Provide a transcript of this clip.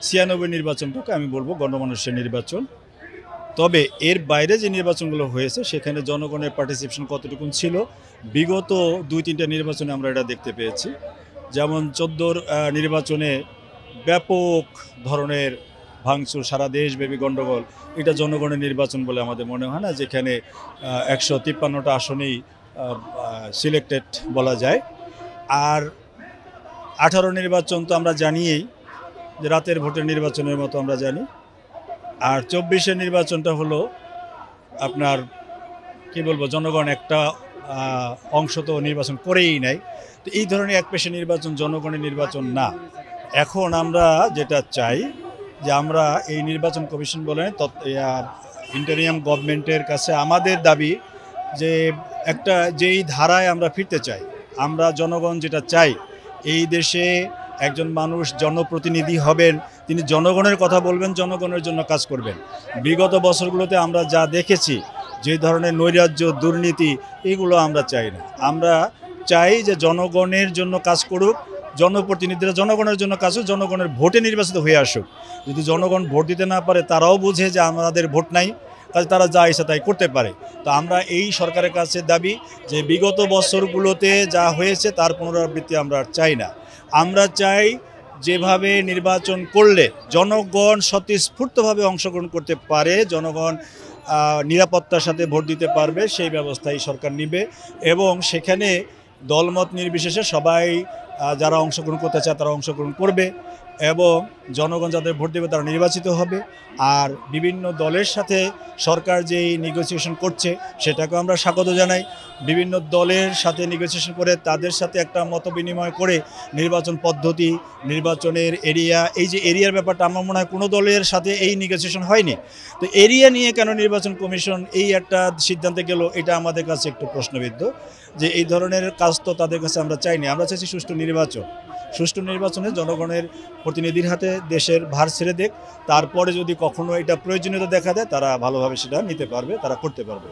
96 নির্বাচনটাকে আমি বলবো গণমানুষের নির্বাচন। তবে এর বাইরে যে নির্বাচনগুলো হয়েছে সেখানে জনগণের পার্টিসিপেশন কতটুকু ছিল, বিগত ২-৩টা নির্বাচনে আমরা এটা দেখতে পেয়েছি। যেমন ১৪র নির্বাচনে ব্যাপক ধরনের ভাঙচুর, সারা দেশব্যাপী গণ্ডগোল। এটা জনগণের নির্বাচন বলে আমাদের মনে হয় না, যেখানে ১৫৩টা আসনেই সিলেক্টেড বলা যায়। আর ১৮ নির্বাচন তো আমরা জানিই যে রাতের ভোটের নির্বাচনের মতো আমরা জানি। আর ২৪-এর নির্বাচনটা হলো আপনার কি বলবো, জনগণ একটা অংশ তো নির্বাচন করেই নাই। তো এই ধরনের একপেশে নির্বাচন জনগণের নির্বাচন না। এখন আমরা যেটা চাই যে আমরা এই নির্বাচন কমিশন বলেন ইন্টারিয়াম গভর্নমেন্টের কাছে আমাদের দাবি যে একটা যেই ধারায় আমরা ফিরতে চাই। আমরা জনগণ যেটা চাই, এই দেশে একজন মানুষ জনপ্রতিনিধি হবেন, তিনি জনগণের কথা বলবেন, জনগণের জন্য কাজ করবেন। বিগত বছরগুলোতে আমরা যা দেখেছি, যে ধরনের নৈরাজ্য, দুর্নীতি, এগুলো আমরা চাই না। আমরা চাই যে জনগণের জন্য কাজ করুক, জনপ্রতিনিধিরা জনগণের জন্য কাজ করুক, জনগণের ভোটে নির্বাচিত হয়ে আসুক। যদি জনগণ ভোট দিতে না পারে, তারাও বুঝে যে আমাদের ভোট নাই, কাজে তারা যা ইচ্ছা তাই করতে পারে। তো আমরা এই সরকারের কাছে দাবি যে বিগত বছরগুলোতে যা হয়েছে তার পুনরাবৃত্তি আমরা আর চাই না। আমরা চাই যেভাবে নির্বাচন করলে জনগণ স্বতঃস্ফূর্তভাবে অংশগ্রহণ করতে পারে, জনগণ নিরাপত্তার সাথে ভোট দিতে পারবে, সেই ব্যবস্থাই সরকার নিবে। এবং সেখানে দলমত নির্বিশেষে সবাই যারা অংশগ্রহণ করতে চায় তারা অংশগ্রহণ করবে, এবং জনগণ যাদের ভোট দেবে তারা নির্বাচিত হবে। আর বিভিন্ন দলের সাথে সরকার যেই নেগোসিয়েশন করছে সেটাকেও আমরা স্বাগত জানাই। বিভিন্ন দলের সাথে নেগোসিয়েশন করে তাদের সাথে একটা মত বিনিময় করে নির্বাচন পদ্ধতি, নির্বাচনের এরিয়া, এই যে এরিয়ার ব্যাপারটা আমার মনে হয় কোনো দলের সাথে এই নেগোসিয়েশন হয়নি। তো এরিয়া নিয়ে কেন নির্বাচন কমিশন এই একটা সিদ্ধান্তে গেল, এটা আমাদের কাছে একটু প্রশ্নবিদ্ধ। যে এই ধরনের কাজ তো তাদের কাছে আমরা চাইনি। আমরা চাইছি সুষ্ঠু নির্বাচন। সুষ্ঠু নির্বাচনে জনগণের প্রতিনিধির হাতে দেশের ভার ছেড়ে দেখ, তারপরে যদি কখনো এটা প্রয়োজনীয়তা দেখা দেয় তারা ভালোভাবে সেটা নিতে পারবে, তারা করতে পারবে।